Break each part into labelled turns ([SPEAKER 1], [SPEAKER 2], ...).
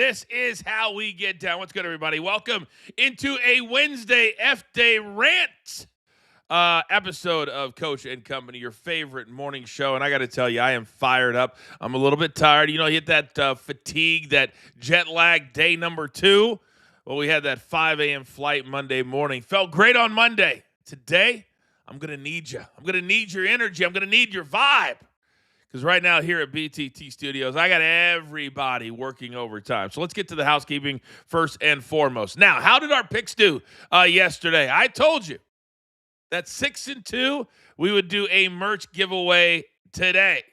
[SPEAKER 1] This is how we get down. What's good, everybody? Welcome into a Wednesday F-Day Rant episode of Coach and Company, your favorite morning show. And I got to tell you, I am fired up. I'm a little bit tired. You know, hit that fatigue, that jet lag day number 2. Well, we had that 5 a.m. flight Monday morning. Felt great on Monday. Today, I'm going to need you. I'm going to need your energy. I'm going to need your vibe. Because right now here at BTT Studios, I got everybody working overtime. So let's get to the housekeeping first and foremost. Now, how did our picks do yesterday? I told you that 6-2, we would do a merch giveaway today.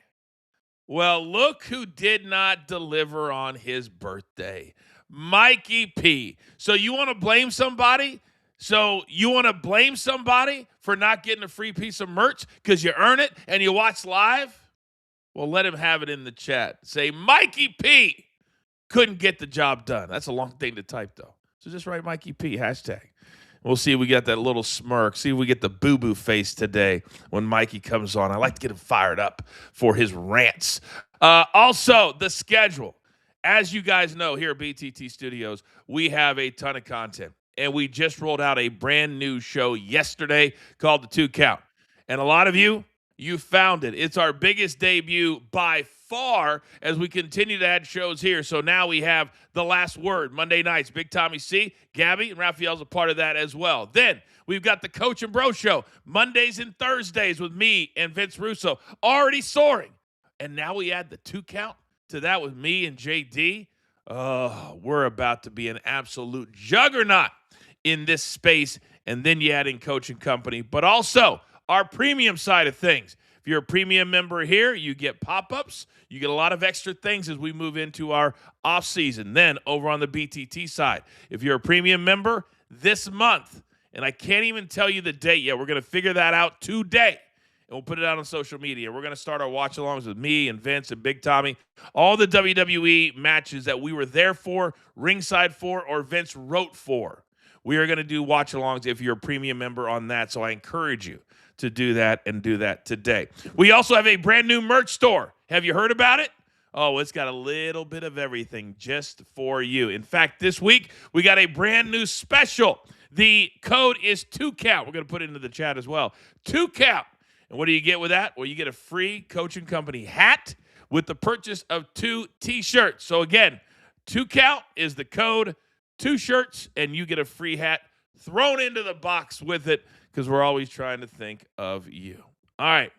[SPEAKER 1] Well, look who did not deliver on his birthday. Mikey P. So you want to blame somebody? For not getting a free piece of merch because you earn it and you watch live? Well, let him have it in the chat. Say, Mikey P couldn't get the job done. That's a long thing to type, though. So just write Mikey P, hashtag. We'll see if we got that little smirk. See if we get the boo-boo face today when Mikey comes on. I like to get him fired up for his rants. Also, the schedule. As you guys know, here at BTT Studios, we have a ton of content. And we just rolled out a brand new show yesterday called The 2 Count. And a lot of you found it. It's our biggest debut by far as we continue to add shows here. So now we have The Last Word, Monday nights. Big Tommy C, Gabby, and Raphael's a part of that as well. Then we've got the Coach and Bro Show, Mondays and Thursdays with me and Vince Russo, already soaring. And now we add the 2 Count to that with me and JD. Oh, we're about to be an absolute juggernaut in this space. And then you add in Coach and Company, but also our premium side of things. If you're a premium member here, you get pop-ups. You get a lot of extra things as we move into our off-season. Then over on the BTT side, if you're a premium member this month, and I can't even tell you the date yet, we're going to figure that out today, and we'll put it out on social media. We're going to start our watch-alongs with me and Vince and Big Tommy. All the WWE matches that we were there for, ringside for, or Vince wrote for. We are going to do watch-alongs if you're a premium member on that, so I encourage you to do that and do that today. We also have a brand new merch store. Have you heard about it? Oh, it's got a little bit of everything just for you. In fact, this week, we got a brand new special. The code is 2COUNT. We're going to put it into the chat as well. 2COUNT. And what do you get with that? Well, you get a free Coach and Company hat with the purchase of 2 T-shirts. So again, 2COUNT is the code, 2 shirts, and you get a free hat thrown into the box with it, because we're always trying to think of you. All right.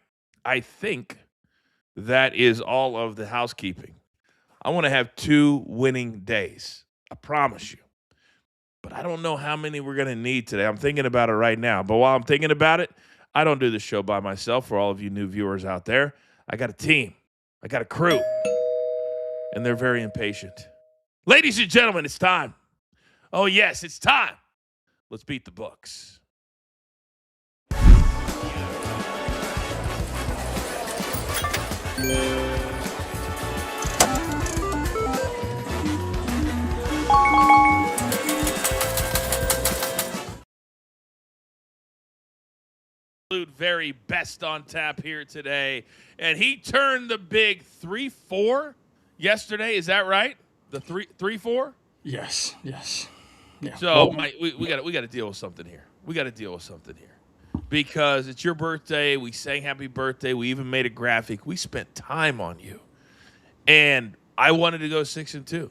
[SPEAKER 1] I think that is all of the housekeeping. I want to have 2 winning days. I promise you. But I don't know how many we're going to need today. I'm thinking about it right now. But while I'm thinking about it, I don't do this show by myself. For all of you new viewers out there, I got a team. I got a crew. And they're very impatient. Ladies and gentlemen, it's time. Oh, yes, it's time. Let's beat the books. Very best on tap here today, and he turned the big 3-4 yesterday. Is that right? The 3-4.
[SPEAKER 2] Yes. Yeah.
[SPEAKER 1] So we got to deal with something here. Because it's your birthday. We sang happy birthday. We even made a graphic. We spent time on you, and I wanted to go 6-2.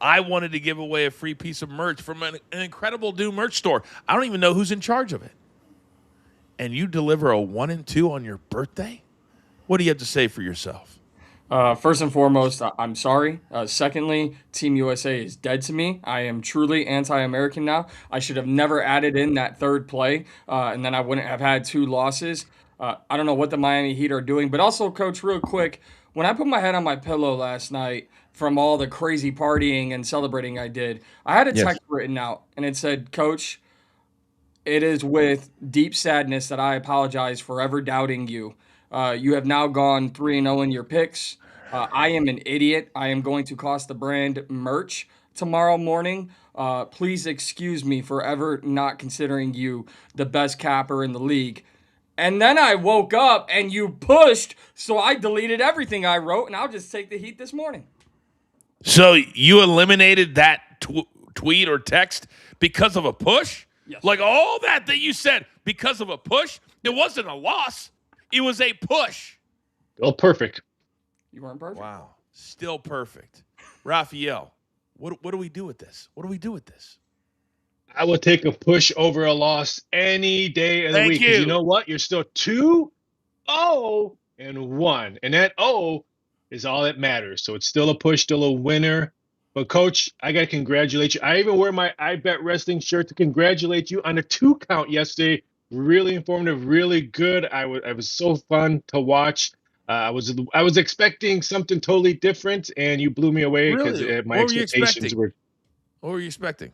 [SPEAKER 1] I wanted to give away a free piece of merch from an incredible new merch store. I don't even know who's in charge of it. And you deliver a 1-2 on your birthday? What do you have to say for yourself?
[SPEAKER 2] First and foremost, I'm sorry. Secondly, Team USA is dead to me. I am truly anti-American now. I should have never added in that third play, and then I wouldn't have had 2 losses. I don't know what the Miami Heat are doing. But also, Coach, real quick, when I put my head on my pillow last night from all the crazy partying and celebrating I did, I had a text written out, and it said, Coach, it is with deep sadness that I apologize for ever doubting you. You have now gone 3-0 in your picks. I am an idiot. I am going to cost the brand merch tomorrow morning. Please excuse me for ever not considering you the best capper in the league. And then I woke up and you pushed, so I deleted everything I wrote, and I'll just take the heat this morning.
[SPEAKER 1] So you eliminated that tweet or text because of a push?
[SPEAKER 2] Yes.
[SPEAKER 1] Like all that you said because of a push? It wasn't a loss. It was a push.
[SPEAKER 3] Oh, perfect.
[SPEAKER 2] You weren't perfect.
[SPEAKER 1] Wow. Still perfect. Raphael, what do we do with this? What do we do with this?
[SPEAKER 3] I would take a push over a loss any day of the
[SPEAKER 1] Thank
[SPEAKER 3] week because you
[SPEAKER 1] you.
[SPEAKER 3] know what? You're still 2-0 and 1, and that O is all that matters. So it's still a push, still a winner. But coach, I gotta congratulate you. I even wear my I Bet Wrestling shirt to congratulate you on a 2 count yesterday. Really informative, really good. I was so fun to watch. I was expecting something totally different, and you blew me away because
[SPEAKER 1] Really?
[SPEAKER 3] my
[SPEAKER 1] What were you
[SPEAKER 3] expectations
[SPEAKER 1] expecting?
[SPEAKER 3] were
[SPEAKER 1] What were you expecting?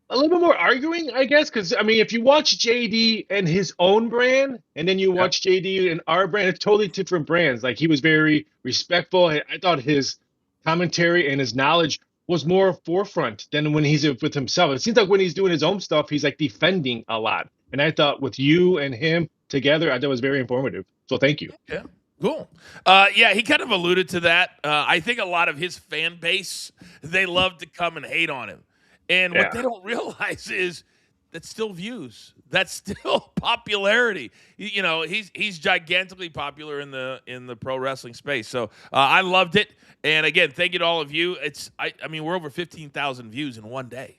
[SPEAKER 3] a little bit more arguing, I guess, because I mean, if you watch JD and his own brand, and then you
[SPEAKER 1] Yep.
[SPEAKER 3] watch JD and our brand, it's totally different brands. Like he was very respectful. I thought his commentary and his knowledge was more forefront than when he's with himself. It seems like when he's doing his own stuff, he's like defending a lot. And I thought with you and him together, I thought it was very informative. So thank you.
[SPEAKER 1] Yeah. Cool. Yeah, he kind of alluded to that. I think a lot of his fan base, they love to come and hate on him. And what they don't realize is that's still views. That's still popularity. You know, he's gigantically popular in the pro wrestling space. So I loved it. And again, thank you to all of you. I mean, we're over 15,000 views in one day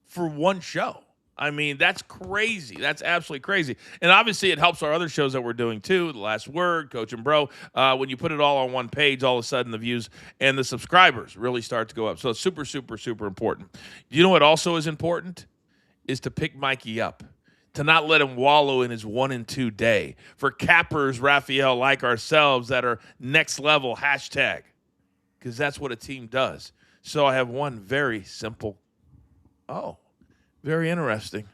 [SPEAKER 1] for one show. I mean, that's crazy. That's absolutely crazy. And obviously, it helps our other shows that we're doing too. The Last Word, Coach and Bro. When you put it all on one page, all of a sudden the views and the subscribers really start to go up. So it's super, super, super important. You know what also is important? Is to pick Mikey up, to not let him wallow in his 1-2 day. For cappers, Raphael, like ourselves, that are next level, hashtag, because that's what a team does. So I have one very simple. Oh. Very interesting.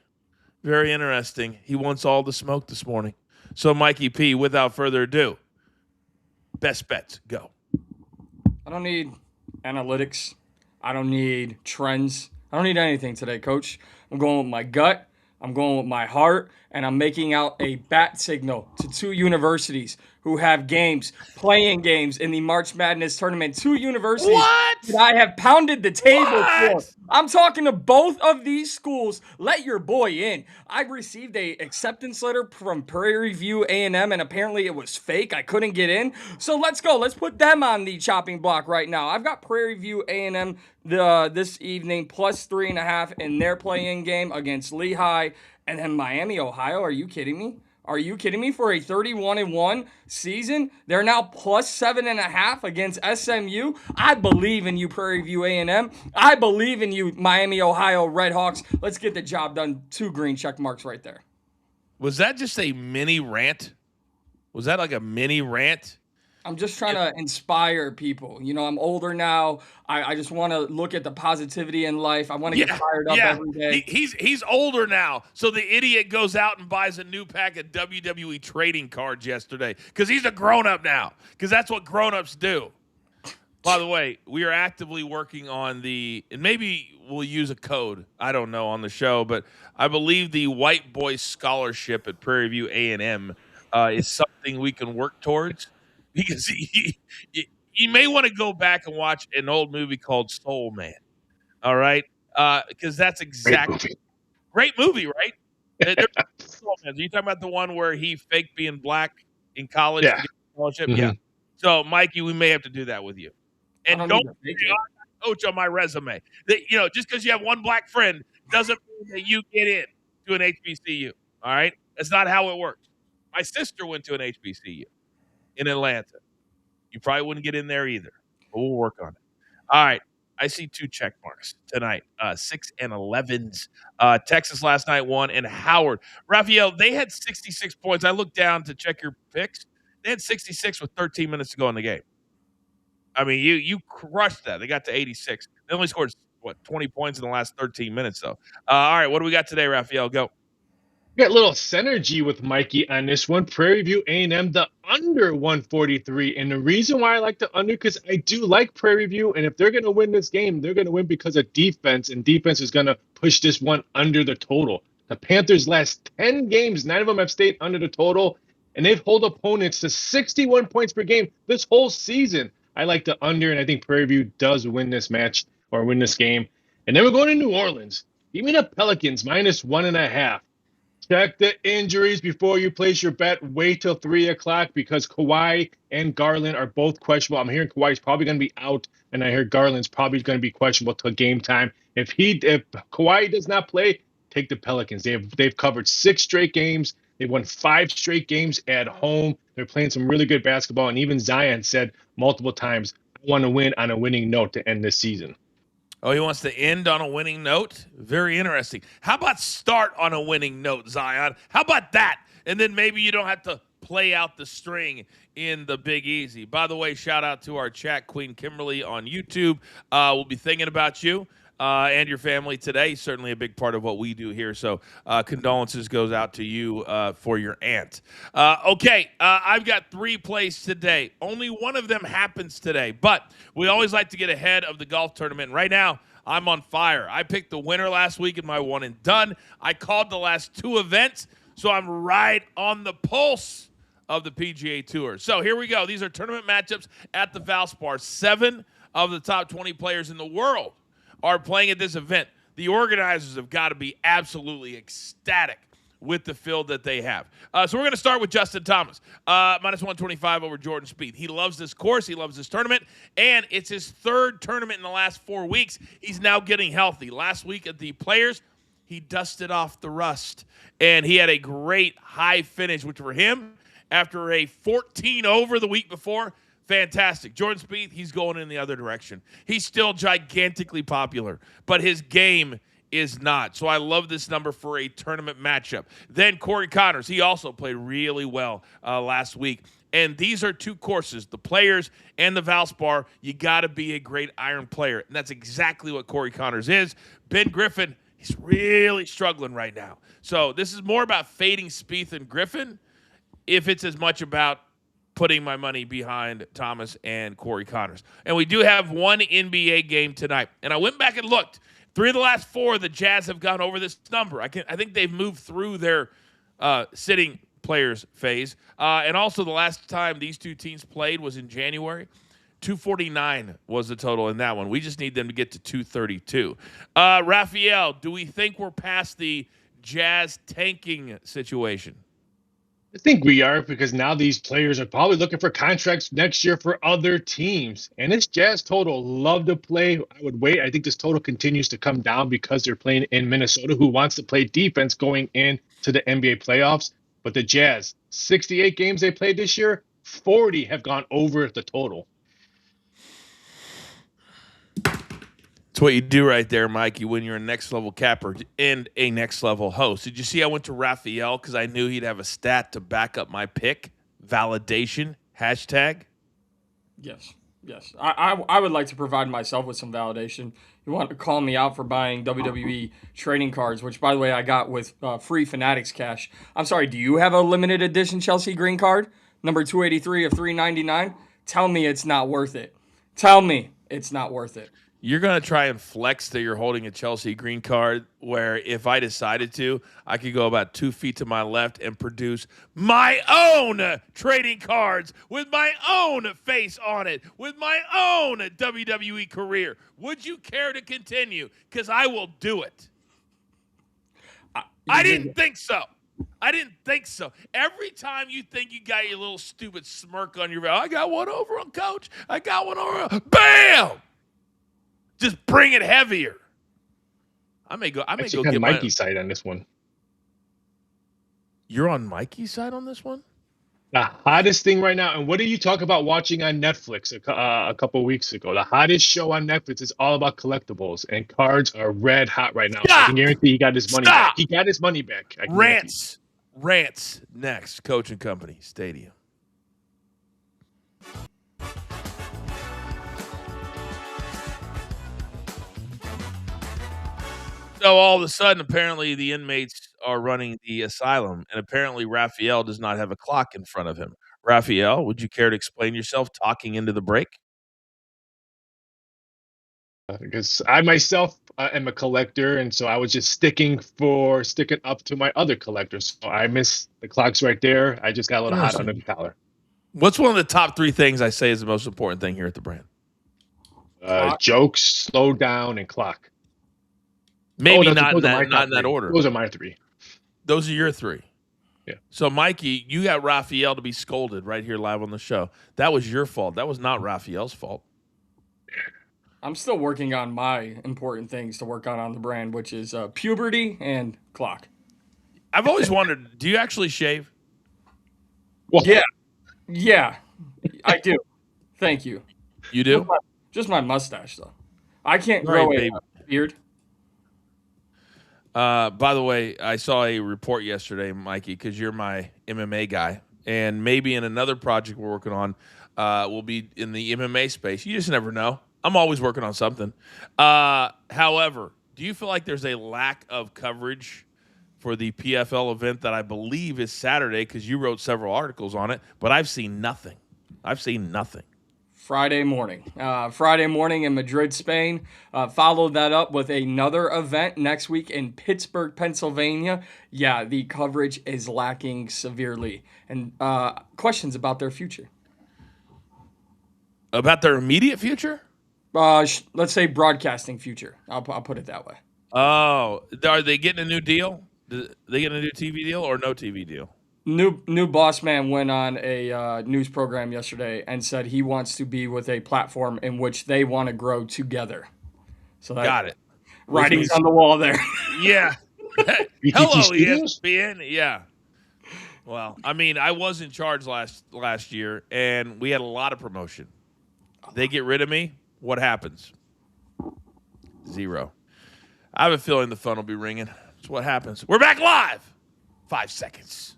[SPEAKER 1] Very interesting. He wants all the smoke this morning. So, Mikey P, without further ado, best bets, go.
[SPEAKER 2] I don't need analytics. I don't need trends. I don't need anything today, Coach. I'm going with my gut. I'm going with my heart. And I'm making out a bat signal to two universities who have games, playing games in the March Madness tournament. Two universities that I have pounded the table for. I'm talking to both of these schools. Let your boy in. I received a acceptance letter from Prairie View A&M, and apparently it was fake. I couldn't get in. So let's go. Let's put them on the chopping block right now. I've got Prairie View A&M this evening plus 3.5 in their play-in game against Lehigh. And then Miami, Ohio, are you kidding me? Are you kidding me? For a 31-1 season, they're now plus 7.5 against SMU. I believe in you, Prairie View A&M. I believe in you, Miami, Ohio Redhawks. Let's get the job done. 2 green check marks right there.
[SPEAKER 1] Was that just a mini rant? Was that like a mini rant?
[SPEAKER 2] I'm just trying to inspire people. You know, I'm older now. I just want to look at the positivity in life. I want to get fired up every day.
[SPEAKER 1] He's older now. So the idiot goes out and buys a new pack of WWE trading cards yesterday because he's a grown-up now, because that's what grown-ups do. By the way, we are actively working on and maybe we'll use a code, I don't know, on the show, but I believe the White Boy Scholarship at Prairie View A&M is something we can work towards. Because you may want to go back and watch an old movie called Soul Man. All right? Because that's exactly great movie, right? Soul Man. Are you talking about the one where he faked being black in college to get a scholarship?
[SPEAKER 3] Mm-hmm.
[SPEAKER 1] Yeah. So, Mikey, we may have to do that with you. And don't coach on my resume. Just because you have one black friend doesn't mean that you get in to an HBCU. All right? That's not how it works. My sister went to an HBCU in Atlanta. You probably wouldn't get in there either, but we'll work on it. All right. I see 2 check marks tonight, 6 and 11s. Texas last night won, and Howard. Raphael, they had 66 points. I looked down to check your picks. They had 66 with 13 minutes to go in the game. I mean, you crushed that. They got to 86. They only scored, 20 points in the last 13 minutes, though. All right, what do we got today, Raphael? Go.
[SPEAKER 3] Got a little synergy with Mikey on this one. Prairie View A&M, the under 143. And the reason why I like the under, because I do like Prairie View. And if they're going to win this game, they're going to win because of defense. And defense is going to push this one under the total. The Panthers' last 10 games, 9 of them have stayed under the total. And they've held opponents to 61 points per game this whole season. I like the under, and I think Prairie View does win this match or win this game. And then we're going to New Orleans. Give me the Pelicans -1.5. Check the injuries before you place your bet. Wait till 3 o'clock because Kawhi and Garland are both questionable. I'm hearing Kawhi's probably going to be out, and I hear Garland's probably going to be questionable till game time. If Kawhi does not play, take the Pelicans. They've covered 6 straight games. They've won 5 straight games at home. They're playing some really good basketball, and even Zion said multiple times, "I want to win on a winning note to end this season."
[SPEAKER 1] Oh, he wants to end on a winning note? Very interesting. How about start on a winning note, Zion? How about that? And then maybe you don't have to play out the string in the Big Easy. By the way, shout out to our chat queen, Kimberly, on YouTube. We'll be thinking about you and your family today. Certainly a big part of what we do here. So condolences goes out to you for your aunt. Okay, I've got 3 plays today. Only one of them happens today, but we always like to get ahead of the golf tournament. Right now, I'm on fire. I picked the winner last week in my one and done. I called the last 2 events, so I'm right on the pulse of the PGA Tour. So here we go. These are tournament matchups at the Valspar. 7 of the top 20 players in the world are playing at this event. The organizers have got to be absolutely ecstatic with the field that they have. So we're going to start with Justin Thomas, -125 over Jordan Spieth. He loves this course. He loves this tournament, and it's his 3rd tournament in the last 4 weeks. He's now getting healthy. Last week at the Players, he dusted off the rust, and he had a great high finish, which for him, after a 14 over the week before, fantastic. Jordan Spieth, he's going in the other direction. He's still gigantically popular, but his game is not. So I love this number for a tournament matchup. Then Corey Connors, he also played really well last week. And these are 2 courses, the Players and the Valspar. You got to be a great iron player, and that's exactly what Corey Connors is. Ben Griffin, he's really struggling right now. So this is more about fading Spieth and Griffin if it's as much about putting my money behind Thomas and Corey Connors. And we do have one NBA game tonight. And I went back and looked. 3 of the last 4, the Jazz have gone over this number. I think they've moved through their sitting players phase. And also the last time these 2 teams played was in January. 249 was the total in that one. We just need them to get to 232. Raphael, do we think we're past the Jazz tanking situation?
[SPEAKER 3] I think we are because now these players are probably looking for contracts next year for other teams. And this Jazz total, love to play. I would wait. I think this total continues to come down because they're playing in Minnesota, who wants to play defense going into the NBA playoffs. But the Jazz, 68 games they played this year, 40 have gone over the total.
[SPEAKER 1] It's what you do right there, Mikey, when you're a next-level capper and a next-level host. Did you see I went to Raphael because I knew he'd have a stat to back up my pick? Validation, hashtag?
[SPEAKER 2] Yes. I would like to provide myself with some validation. You want to call me out for buying WWE trading cards, which, by the way, I got with free Fanatics cash. I'm sorry, do you have a limited edition Chelsea green card? Number 283 of 399? Tell me it's not worth it. Tell me it's not worth it.
[SPEAKER 1] You're going to try and flex that you're holding a Chelsea green card where if I decided to, I could go about 2 feet to my left and produce my own trading cards with my own face on it, with my own WWE career. Would you care to continue? Because I will do it. I didn't think so. Every time you think you got your little stupid smirk on your face, I got one over on Coach. I got one over. Bam! Just bring it heavier. I may go get
[SPEAKER 3] Mikey's side on this one.
[SPEAKER 1] You're on Mikey's side on this one?
[SPEAKER 3] The hottest thing right now, and what did you talk about watching on Netflix a couple weeks ago? The hottest show on Netflix is all about collectibles, and cards are red hot right now.
[SPEAKER 1] Stop!
[SPEAKER 3] I can guarantee he got his money back. He got his money back.
[SPEAKER 1] Rants next. Coach and Company Stadium. So all of a sudden, apparently the inmates are running the asylum, and apparently Raphael does not have a clock in front of him. Raphael, would you care to explain yourself talking into the break?
[SPEAKER 3] Because I myself am a collector, and so I was just sticking up to my other collectors. So I missed the clocks right there. I just got a little hot under the collar.
[SPEAKER 1] What's one of the top 3 things I say is the most important thing here at the brand?
[SPEAKER 3] Jokes, slow down, and clock.
[SPEAKER 1] Maybe
[SPEAKER 3] Those are my
[SPEAKER 1] not
[SPEAKER 3] top
[SPEAKER 1] in that
[SPEAKER 3] three.
[SPEAKER 1] order.
[SPEAKER 3] Those are my 3.
[SPEAKER 1] Those are your 3.
[SPEAKER 3] Yeah.
[SPEAKER 1] So, Mikey, you got Raphael to be scolded right here live on the show. That was your fault. That was not Raphael's fault.
[SPEAKER 2] I'm still working on my important things to work on the brand, which is puberty and clock.
[SPEAKER 1] I've always wondered, do you actually shave?
[SPEAKER 3] Well,
[SPEAKER 2] Yeah, I do. Thank you.
[SPEAKER 1] You do?
[SPEAKER 2] Just my mustache, though. I can't
[SPEAKER 1] Right,
[SPEAKER 2] grow
[SPEAKER 1] baby.
[SPEAKER 2] a beard.
[SPEAKER 1] By the way, I saw a report yesterday, Mikey, because you're my MMA guy, and maybe in another project we're working on, we'll be in the MMA space. You just never know. I'm always working on something. However, do you feel like there's a lack of coverage for the PFL event that I believe is Saturday? Because you wrote several articles on it, but I've seen nothing.
[SPEAKER 2] Friday morning in Madrid, Spain. Followed that up with another event next week in Pittsburgh, Pennsylvania. Yeah, the coverage is lacking severely. And questions about their future.
[SPEAKER 1] About their immediate future?
[SPEAKER 2] Let's say broadcasting future. I'll put it that way.
[SPEAKER 1] Oh, are they getting a new deal? They getting a new TV deal or no TV deal?
[SPEAKER 2] New boss man went on a news program yesterday and said he wants to be with a platform in which they want to grow together. So
[SPEAKER 1] Got it.
[SPEAKER 2] Writing's on the wall there.
[SPEAKER 1] Yeah.
[SPEAKER 3] BTT
[SPEAKER 1] Hello,
[SPEAKER 3] Studios?
[SPEAKER 1] ESPN. Yeah. Well, I mean, I was in charge last year, and we had a lot of promotion. They get rid of me. What happens? 0. I have a feeling the phone will be ringing. That's what happens. We're back live. 5 seconds.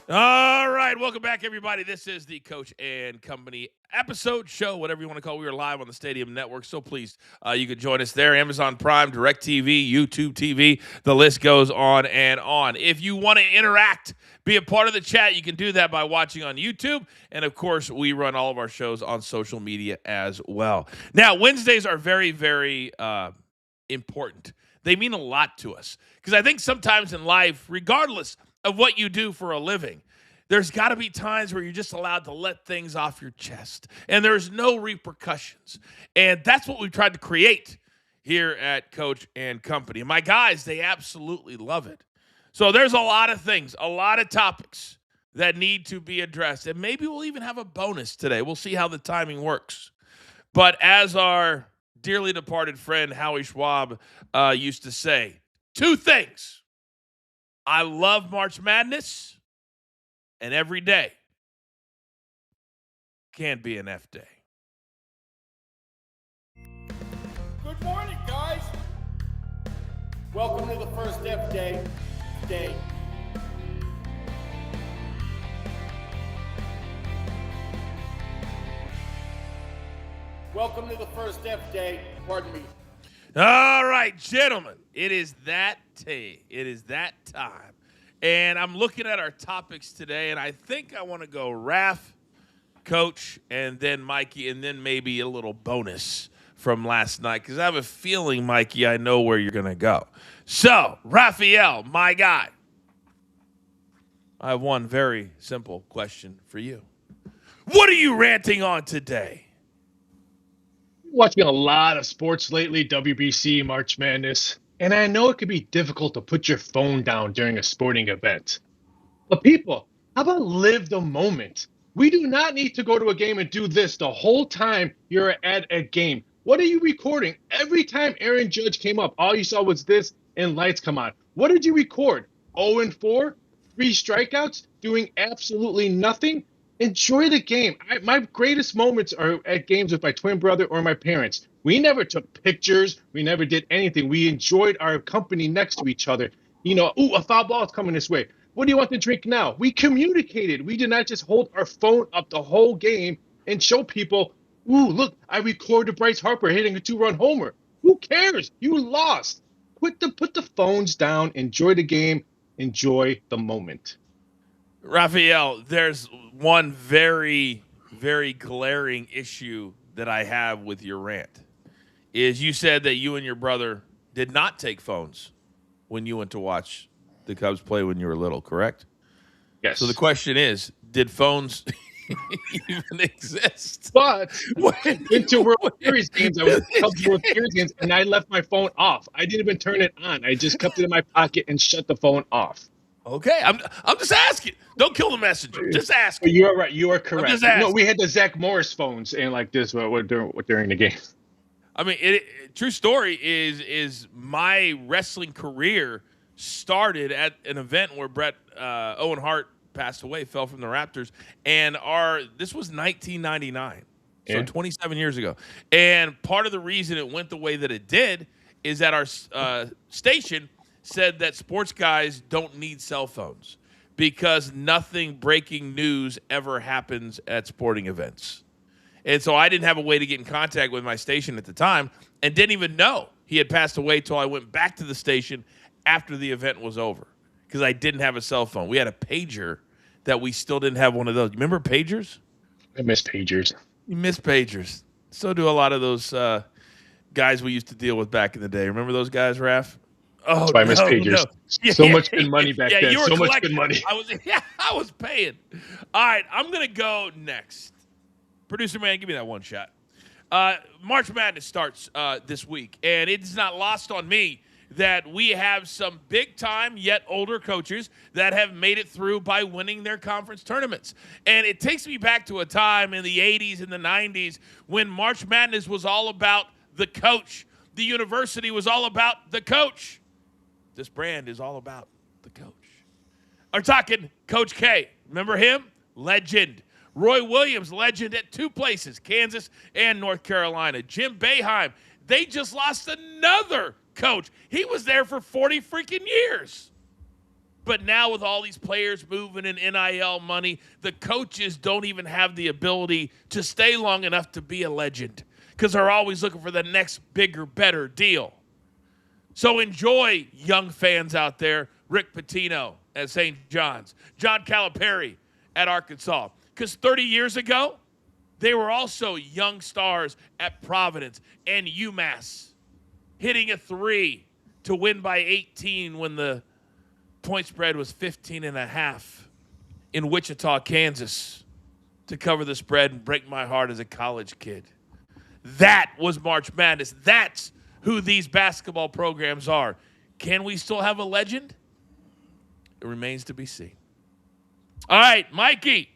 [SPEAKER 1] All right, welcome back, everybody. This is the Coach and Company episode, show, whatever you want to call it. We are live on the Stadium Network, so please, you can join us there. Amazon Prime, DirecTV, YouTube TV, the list goes on and on. If you want to interact, be a part of the chat, you can do that by watching on YouTube. And, of course, we run all of our shows on social media as well. Now, Wednesdays are very, very important. They mean a lot to us because I think sometimes in life, regardless of what you do for a living, there's got to be times where you're just allowed to let things off your chest and there's no repercussions. And that's what we've tried to create here at Coach and Company. And my guys, they absolutely love it. So there's a lot of things, a lot of topics that need to be addressed. And maybe we'll even have a bonus today. We'll see how the timing works. But as our dearly departed friend Howie Schwab used to say, 2 things. I love March Madness, and every day can be an F day.
[SPEAKER 4] Good morning, guys. Welcome to the first F day. Welcome to the first F day. Pardon me.
[SPEAKER 1] All right, gentlemen, it is that day. It is that time. And I'm looking at our topics today, and I think I want to go Raph, Coach, and then Mikey, and then maybe a little bonus from last night, because I have a feeling, Mikey, I know where you're going to go. So, Raphael, my guy, I have one very simple question for you. What are you ranting on today?
[SPEAKER 3] Watching a lot of sports lately, WBC, March Madness, and I know it can be difficult to put your phone down during a sporting event. But people, how about live the moment? We do not need to go to a game and do this the whole time you're at a game. What are you recording? Every time Aaron Judge came up, all you saw was this and lights come on. What did you record? 0-4? 3 strikeouts? Doing absolutely nothing? Enjoy the game. My greatest moments are at games with my twin brother or my parents. We never took pictures. We never did anything. We enjoyed our company next to each other. You know, ooh, a foul ball is coming this way. What do you want to drink now? We communicated. We did not just hold our phone up the whole game and show people, ooh, look, I recorded Bryce Harper hitting a 2-run homer. Who cares? You lost. Put the phones down. Enjoy the game. Enjoy the moment.
[SPEAKER 1] Raphael, there's one very, very glaring issue that I have with your rant. Is you said that you and your brother did not take phones when you went to watch the Cubs play when you were little, correct?
[SPEAKER 3] Yes.
[SPEAKER 1] So the question is, did phones even exist?
[SPEAKER 3] But
[SPEAKER 1] When
[SPEAKER 3] I've been to World
[SPEAKER 1] you-
[SPEAKER 3] Series games. I was at Cubs World Series games, and I left my phone off. I didn't even turn it on. I just kept it in my pocket and shut the phone off.
[SPEAKER 1] Okay, I'm just asking. Don't kill the messenger. Just ask.
[SPEAKER 3] But you're right. You are correct.
[SPEAKER 1] just
[SPEAKER 3] No,
[SPEAKER 1] asking.
[SPEAKER 3] we had the Zach Morris phones and like this during the game.
[SPEAKER 1] I mean, true story is my wrestling career started at an event where Owen Hart passed away, fell from the Raptors, and this was 1999, so
[SPEAKER 3] Yeah.
[SPEAKER 1] 27 years ago. And part of the reason it went the way that it did is that our station said that sports guys don't need cell phones because nothing breaking news ever happens at sporting events. And so I didn't have a way to get in contact with my station at the time and didn't even know he had passed away till I went back to the station after the event was over because I didn't have a cell phone. We had a pager that we still didn't have one of those. You remember pagers?
[SPEAKER 3] I miss pagers.
[SPEAKER 1] You miss pagers. So do a lot of those guys we used to deal with back in the day. Remember those guys, Raph? Oh,
[SPEAKER 3] That's why I miss pagers.
[SPEAKER 1] No.
[SPEAKER 3] So much good money back then.
[SPEAKER 1] You were
[SPEAKER 3] So much
[SPEAKER 1] collecting.
[SPEAKER 3] good money.
[SPEAKER 1] I was paying. All right, I'm going to go next. Producer man, give me that one shot. March Madness starts this week, and it's not lost on me that we have some big-time yet older coaches that have made it through by winning their conference tournaments. And it takes me back to a time in the 80s and the 90s when March Madness was all about the coach. The university was all about the coach. This brand is all about the coach. I'm talking Coach K. Remember him? Legend. Roy Williams, legend at two places, Kansas and North Carolina. Jim Boeheim, they just lost another coach. He was there for 40 freaking years. But now with all these players moving in NIL money, the coaches don't even have the ability to stay long enough to be a legend because they're always looking for the next bigger, better deal. So enjoy, young fans out there, Rick Pitino at St. John's, John Calipari at Arkansas. Because 30 years ago, they were also young stars at Providence and UMass, hitting a three to win by 18 when the point spread was 15.5 in Wichita, Kansas, to cover the spread and break my heart as a college kid. That was March Madness. That's who these basketball programs are. Can we still have a legend? It remains to be seen. All right, Mikey.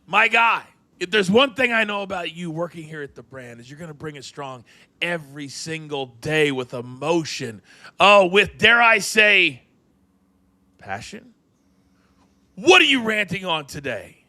[SPEAKER 1] My guy, if there's one thing I know about you working here at the brand is you're going to bring it strong every single day with emotion. Oh, with, dare I say, passion? What are you ranting on today?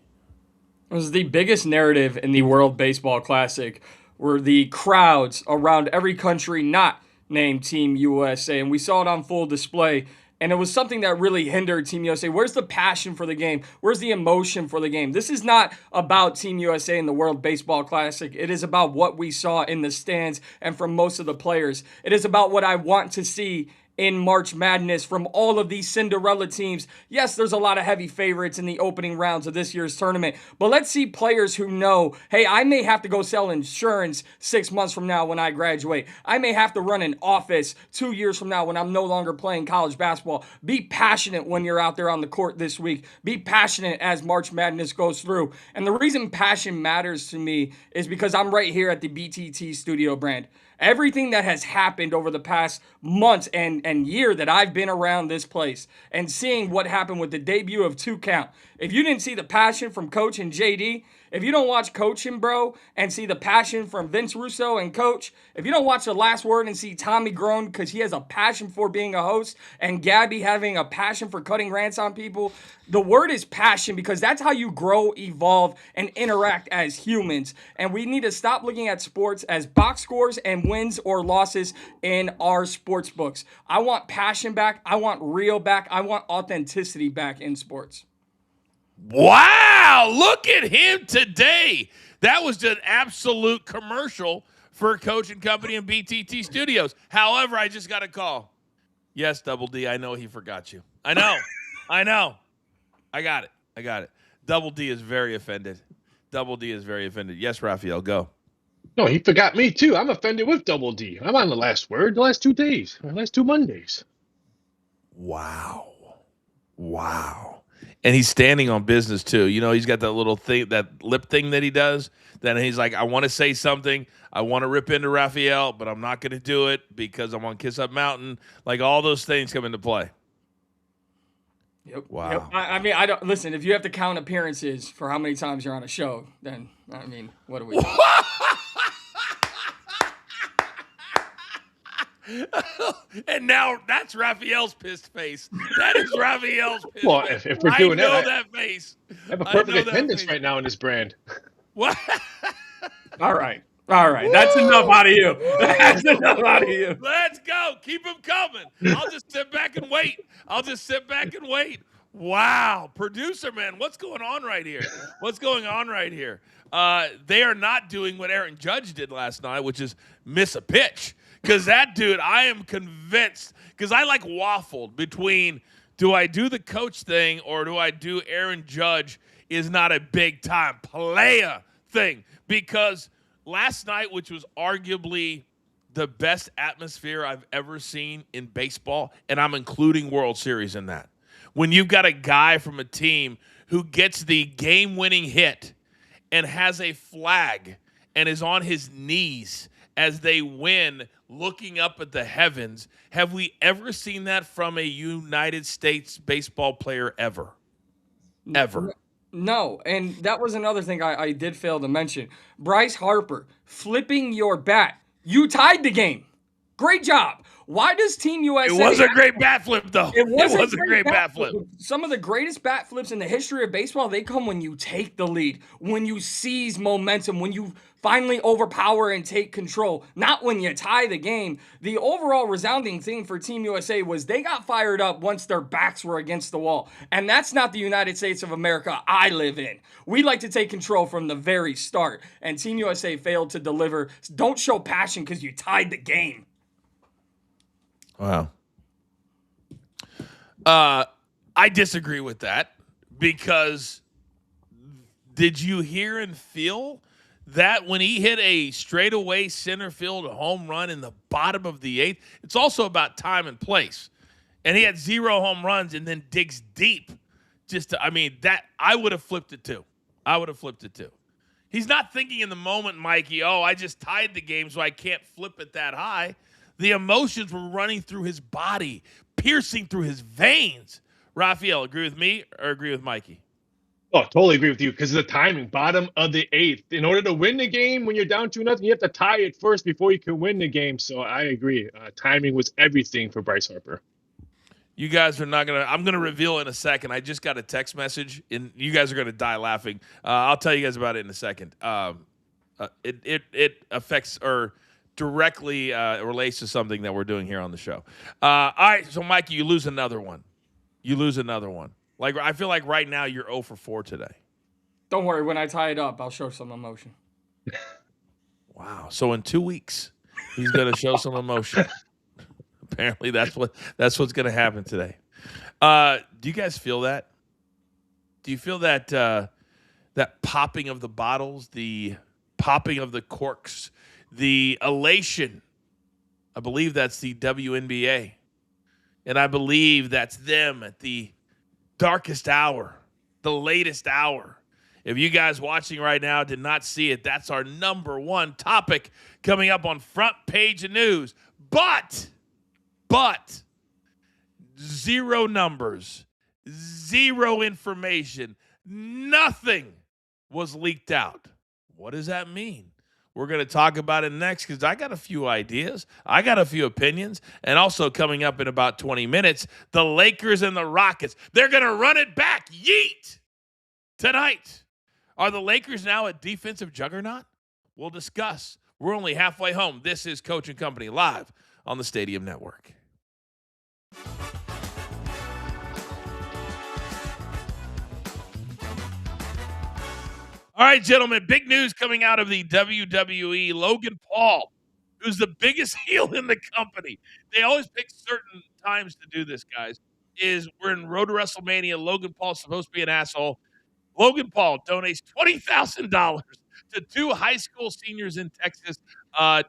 [SPEAKER 2] It was the biggest narrative in the World Baseball Classic were the crowds around every country not named Team USA, and we saw it on full display. And it was something that really hindered Team USA. Where's the passion for the game? Where's the emotion for the game? This is not about Team USA in the World Baseball Classic. It is about what we saw in the stands and from most of the players. It is about what I want to see in March Madness from all of these Cinderella teams. Yes, there's a lot of heavy favorites in the opening rounds of this year's tournament, but let's see players who know, hey, I may have to go sell insurance 6 months from now when I graduate. I may have to run an office 2 years from now when I'm no longer playing college basketball. Be passionate when you're out there on the court this week. Be passionate as March Madness goes through. And the reason passion matters to me is because I'm right here at the BTT Studio brand. Everything that has happened over the past months and year that I've been around this place and seeing what happened with the debut of 2 Count. If you didn't see the passion from Coach and JD, if you don't watch Coaching, bro, and see the passion from Vince Russo and Coach, if you don't watch The Last Word and see Tommy grown because he has a passion for being a host and Gabby having a passion for cutting rants on people, the word is passion because that's how you grow, evolve, and interact as humans. And we need to stop looking at sports as box scores and wins or losses in our sports books. I want passion back. I want real back. I want authenticity back in sports.
[SPEAKER 1] Wow, look at him today. That was an absolute commercial for Coach and Company and BTT Studios. However, I just got a call. Yes, Double D, I know he forgot you. I know. I got it. Double D is very offended. Yes, Raphael, go.
[SPEAKER 3] No, he forgot me too. I'm offended with Double D. I'm on The Last Word the last 2 days, the last 2 Mondays.
[SPEAKER 1] Wow. And he's standing on business too. You know, he's got that little thing, that lip thing that he does. Then he's like, I want to say something. I want to rip into Raphael, but I'm not going to do it because I'm on Kiss Up Mountain. Like, all those things come into play.
[SPEAKER 2] Yep.
[SPEAKER 1] Wow.
[SPEAKER 2] Yep. I mean, I don't listen. If you have to count appearances for how many times you're on a show, then I mean, what do we do?
[SPEAKER 1] And now that's Raphael's pissed face. That is Raphael's pissed
[SPEAKER 3] Well,
[SPEAKER 1] face.
[SPEAKER 3] if we're doing
[SPEAKER 1] I know
[SPEAKER 3] that,
[SPEAKER 1] that face.
[SPEAKER 3] I have a
[SPEAKER 1] I
[SPEAKER 3] perfect
[SPEAKER 1] know that
[SPEAKER 3] attendance
[SPEAKER 1] face.
[SPEAKER 3] right now in this brand.
[SPEAKER 1] What?
[SPEAKER 2] All right. That's enough out of you. That's enough out of you.
[SPEAKER 1] Let's go. Keep them coming. I'll just sit back and wait. Wow. Producer, man, what's going on right here? They are not doing what Aaron Judge did last night, which is miss a pitch. Because that dude, I am convinced, because I like waffled between, do I do the coach thing or do I do Aaron Judge is not a big-time player thing? Because last night, which was arguably the best atmosphere I've ever seen in baseball, and I'm including World Series in that, when you've got a guy from a team who gets the game-winning hit and has a flag and is on his knees as they win, looking up at the heavens. Have we ever seen that from a United States baseball player ever? Ever.
[SPEAKER 2] No, and that was another thing I did fail to mention. Bryce Harper, flipping your bat. You tied the game. Great job. Why does Team USA...
[SPEAKER 1] It was a great bat flip, though.
[SPEAKER 2] It was
[SPEAKER 1] a great bat flip.
[SPEAKER 2] Some of the greatest bat flips in the history of baseball, they come when you take the lead, when you seize momentum, when you finally overpower and take control, not when you tie the game. The overall resounding theme for Team USA was they got fired up once their backs were against the wall. And that's not the United States of America I live in. We like to take control from the very start. And Team USA failed to deliver. Don't show passion because you tied the game.
[SPEAKER 1] Wow. I disagree with that, because did you hear and feel that when he hit a straightaway center field home run in the bottom of the eighth? It's also about time and place. And he had 0 home runs and then digs deep. I would have flipped it too. He's not thinking in the moment, Mikey, I just tied the game, so I can't flip it that high. The emotions were running through his body, piercing through his veins. Raphael, agree with me or agree with Mikey?
[SPEAKER 3] Oh, totally agree with you, because of the timing. Bottom of the eighth. In order to win the game when you're down 2-0, you have to tie it first before you can win the game. So I agree. Timing was everything for Bryce Harper.
[SPEAKER 1] You guys are not going to – I'm going to reveal in a second. I just got a text message, and you guys are going to die laughing. I'll tell you guys about it in a second. It affects or directly relates to something that we're doing here on the show. All right, so, Mikey, you lose another one. Like, I feel like right now you're 0 for 4 today.
[SPEAKER 2] Don't worry. When I tie it up, I'll show some emotion.
[SPEAKER 1] Wow. So in 2 weeks, he's going to show some emotion. Apparently, that's what's going to happen today. Do you guys feel that? Do you feel that that popping of the bottles, the popping of the corks, the elation? I believe that's the WNBA, and I believe that's them at the darkest hour, the latest hour. If you guys watching right now did not see it, that's our number one topic coming up on front page of news. But 0 numbers, 0 information, nothing was leaked out. What does that mean? We're going to talk about it next, because I got a few ideas. I got a few opinions. And also coming up in about 20 minutes, the Lakers and the Rockets. They're going to run it back. Yeet! Tonight. Are the Lakers now a defensive juggernaut? We'll discuss. We're only halfway home. This is Coach and Company live on the Stadium Network. All right, gentlemen, big news coming out of the WWE. Logan Paul, who's the biggest heel in the company. They always pick certain times to do this, guys. We're in Road to WrestleMania. Logan Paul's supposed to be an asshole. Logan Paul donates $20,000 to 2 high school seniors in Texas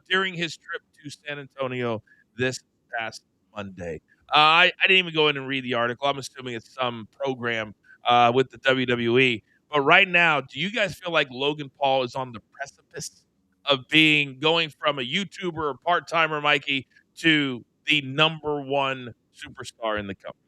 [SPEAKER 1] during his trip to San Antonio this past Monday. I didn't even go in and read the article. I'm assuming it's some program with the WWE. But right now, do you guys feel like Logan Paul is on the precipice of going from a YouTuber or part-timer, Mikey, to the number one superstar in the company?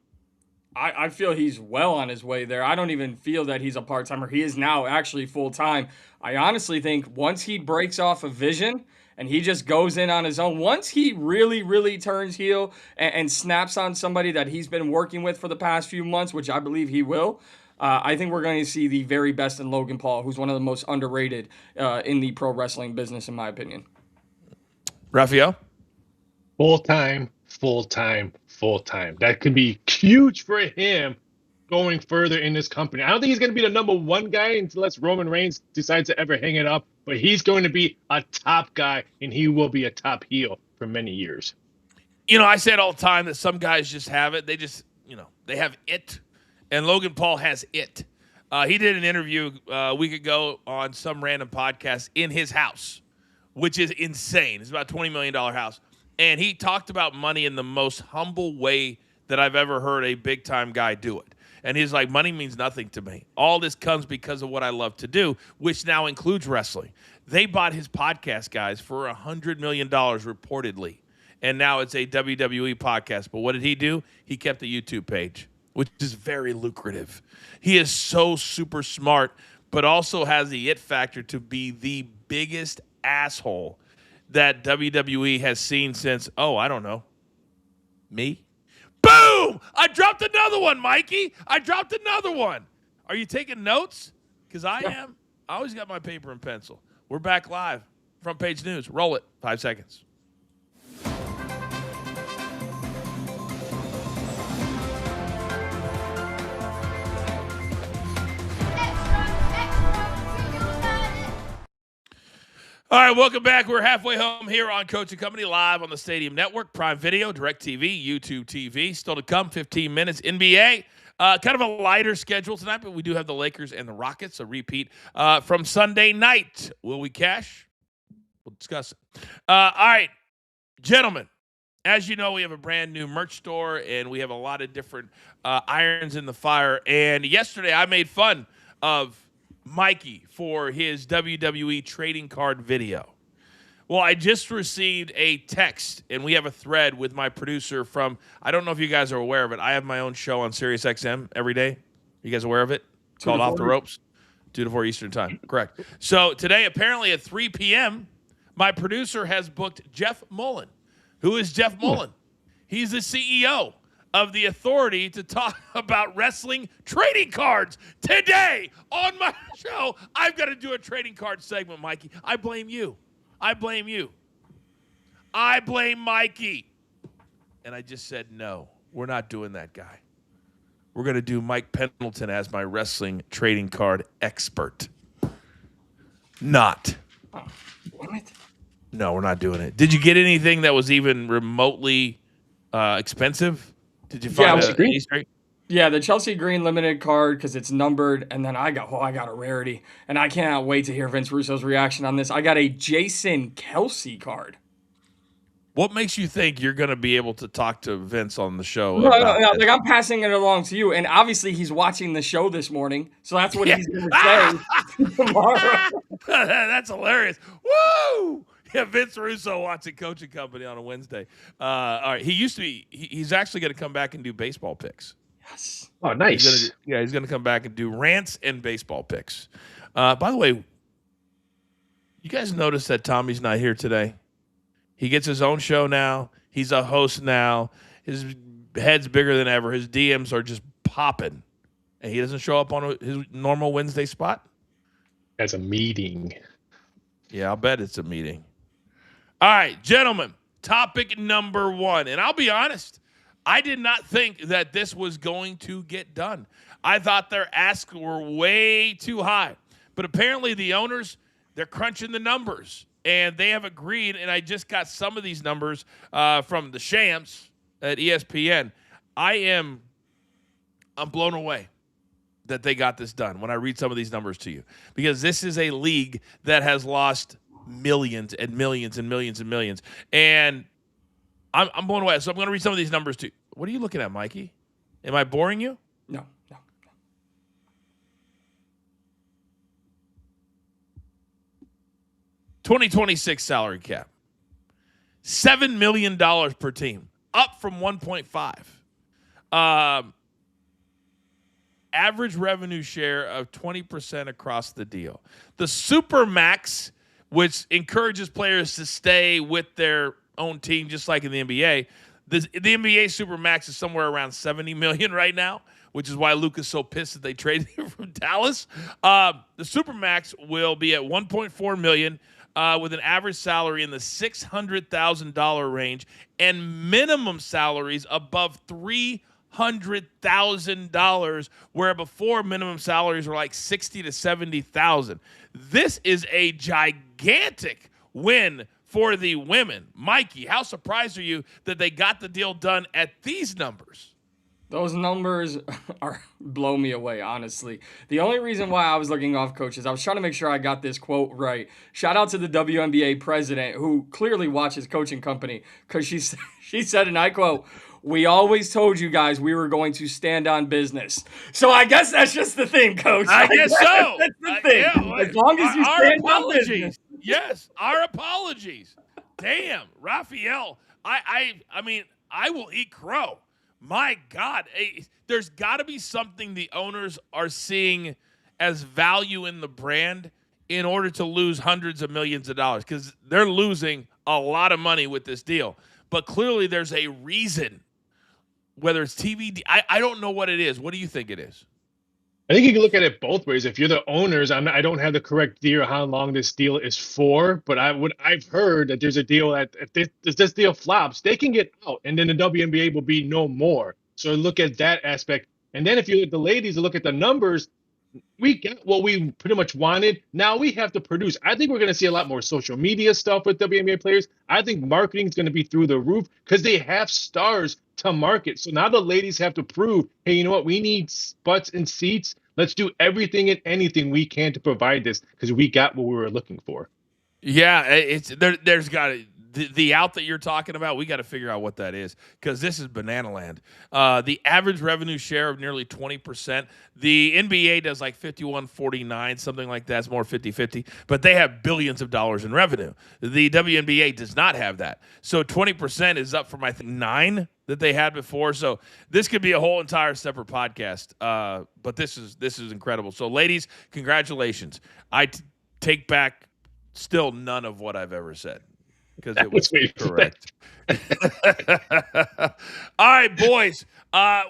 [SPEAKER 2] I feel he's well on his way there. I don't even feel that he's a part timer. He is now actually full time. I honestly think once he breaks off a vision and he just goes in on his own, once he really, really turns heel and snaps on somebody that he's been working with for the past few months, which I believe he will, I think we're going to see the very best in Logan Paul, who's one of the most underrated in the pro wrestling business, in my opinion.
[SPEAKER 1] Raphael?
[SPEAKER 3] Full time. That could be huge for him going further in this company. I don't think he's going to be the number one guy unless Roman Reigns decides to ever hang it up, but he's going to be a top guy, and he will be a top heel for many years.
[SPEAKER 1] I say it all the time that some guys just have it. They just, they have it, and Logan Paul has it. He did an interview a week ago on some random podcast in his house, which is insane. It's about a $20 million house. And he talked about money in the most humble way that I've ever heard a big-time guy do it. And he's like, money means nothing to me. All this comes because of what I love to do, which now includes wrestling. They bought his podcast, guys, for $100 million reportedly. And now it's a WWE podcast. But what did he do? He kept the YouTube page, which is very lucrative. He is so super smart, but also has the it factor to be the biggest asshole that WWE has seen since, I don't know, me? Boom! I dropped another one, Mikey. I dropped another one. Are you taking notes? Because I am. I always got my paper and pencil. We're back live. Front page news. Roll it. 5 seconds. All right, welcome back. We're halfway home here on Coach and Company, live on the Stadium Network, Prime Video, DirecTV, YouTube TV. Still to come, 15 minutes. NBA, kind of a lighter schedule tonight, but we do have the Lakers and the Rockets, a repeat from Sunday night. Will we cash? We'll discuss it. All right, gentlemen, as you know, we have a brand new merch store, and we have a lot of different irons in the fire. And yesterday I made fun of Mikey for his WWE trading card video. Well, I just received a text, and we have a thread with my producer from, I don't know if you guys are aware of it. I have my own show on SiriusXM every day. You guys aware of it? It's called Off the Ropes, 2 to 4 Eastern time. Correct. So today, apparently at 3 p.m., my producer has booked Jeff Mullen. Who is Jeff Mullen? He's the CEO of the Authority to talk about wrestling trading cards. Today on my show, I've got to do a trading card segment, Mikey. I blame you. I blame Mikey. And I just said, no, we're not doing that guy. We're going to do Mike Pendleton as my wrestling trading card expert. Not.
[SPEAKER 2] What?
[SPEAKER 1] No, we're not doing it. Did you get anything that was even remotely expensive? Did you find an Easter egg?
[SPEAKER 2] Yeah, the Chelsea Green limited card because it's numbered, and then I got a rarity, and I cannot wait to hear Vince Russo's reaction on this. I got a Jason Kelsey card.
[SPEAKER 1] What makes you think you're going to be able to talk to Vince on the show?
[SPEAKER 2] No, like I'm passing it along to you, and obviously he's watching the show this morning, so that's what he's going to say tomorrow.
[SPEAKER 1] That's hilarious. Woo! Yeah, Vince Russo watching Coaching Company on a Wednesday. All right, he's actually going to come back and do baseball picks.
[SPEAKER 2] Yes.
[SPEAKER 3] Oh, nice.
[SPEAKER 1] He's going to come back and do rants and baseball picks. By the way, you guys notice that Tommy's not here today? He gets his own show now. He's a host now. His head's bigger than ever. His DMs are just popping. And he doesn't show up on his normal Wednesday spot?
[SPEAKER 3] As a meeting.
[SPEAKER 1] Yeah, I'll bet it's a meeting. All right, gentlemen, topic number 1. And I'll be honest, I did not think that this was going to get done. I thought their asks were way too high. But apparently the owners, they're crunching the numbers. And they have agreed, and I just got some of these numbers from the Shams at ESPN. I'm blown away that they got this done when I read some of these numbers to you. Because this is a league that has lost millions and millions and millions and millions. And I'm blown away. So I'm going to read some of these numbers to you. What are you looking at, Mikey? Am I boring you?
[SPEAKER 2] No.
[SPEAKER 1] 2026 salary cap. $7 million per team, up from 1.5. Average revenue share of 20% across the deal. The Supermax, which encourages players to stay with their own team, just like in the NBA. The NBA Supermax is somewhere around $70 million right now, which is why Luka's so pissed that they traded him from Dallas. The Supermax will be at $1.4 million. With an average salary in the $600,000 range and minimum salaries above $300,000, where before minimum salaries were like $60,000 to $70,000. This is a gigantic win for the women. Mikey, how surprised are you that they got the deal done at these numbers?
[SPEAKER 2] Those numbers blow me away, honestly. The only reason why I was looking off, Coach, is I was trying to make sure I got this quote right. Shout out to the WNBA president, who clearly watches Coaching Company, because she said, and I quote, "We always told you guys we were going to stand on business." So I guess that's just the thing, Coach.
[SPEAKER 1] I guess so.
[SPEAKER 2] That's the thing.
[SPEAKER 1] Yeah,
[SPEAKER 2] as long as you stand on business.
[SPEAKER 1] Apologies. Yes, our apologies. Damn, Raphael. I mean, I will eat crow. My God, there's got to be something the owners are seeing as value in the brand in order to lose hundreds of millions of dollars, because they're losing a lot of money with this deal. But clearly there's a reason, whether it's TV. I don't know what it is. What do you think it is?
[SPEAKER 3] I think you can look at it both ways. If you're the owners, I don't have the correct deal how long this deal is for, but I've heard that there's a deal that if this deal flops, they can get out, and then the WNBA will be no more. So look at that aspect. And then if you look at the ladies and look at the numbers, we got what we pretty much wanted. Now we have to produce. I think we're going to see a lot more social media stuff with WNBA players. I think marketing is going to be through the roof because they have stars to market. So now the ladies have to prove, hey, you know what? We need butts and seats. Let's do everything and anything we can to provide this because we got what we were looking for.
[SPEAKER 1] Yeah, there's got to the out that you're talking about. We got to figure out what that is because this is banana land. The average revenue share of nearly 20%. The NBA does like 51-49, something like that. It's more 50-50, but they have billions of dollars in revenue. The WNBA does not have that. So 20% is up from, I think, 9 that they had before. So this could be a whole entire separate podcast. But this is incredible. So ladies, congratulations. I take back still none of what I've ever said, because it was correct. All right, boys.